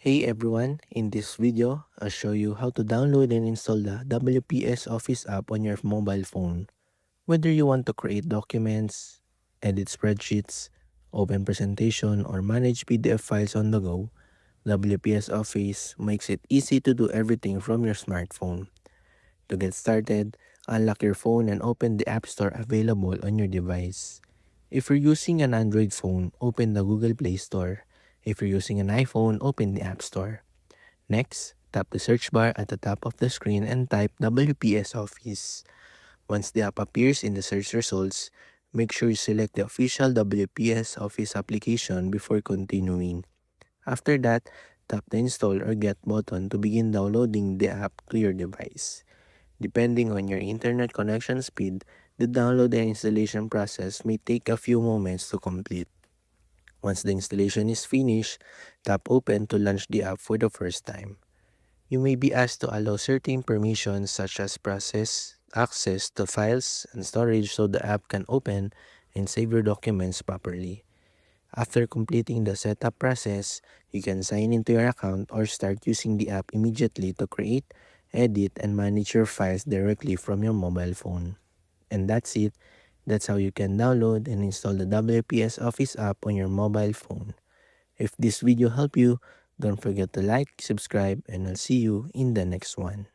Hey everyone, in this video, I'll show you how to download and install the WPS Office app on your mobile phone. Whether you want to create documents, edit spreadsheets, open presentation, or manage PDF files on the go, WPS Office makes it easy to do everything from your smartphone. To get started, unlock your phone and open the App Store available on your device. If you're using an Android phone, open the Google Play Store. If you're using an iPhone, open the App Store. Next, tap the search bar at the top of the screen and type WPS Office. Once the app appears in the search results, make sure you select the official WPS Office application before continuing. After that, tap the install or get button to begin downloading the app to your device. Depending on your internet connection speed, the download and installation process may take a few moments to complete. Once the installation is finished, tap Open to launch the app for the first time. You may be asked to allow certain permissions such as process, access to files, and storage so the app can open and save your documents properly. After completing the setup process, you can sign into your account or start using the app immediately to create, edit, and manage your files directly from your mobile phone. And that's it. That's how you can download and install the WPS Office app on your mobile phone. If this video helped you, don't forget to like, subscribe, and I'll see you in the next one.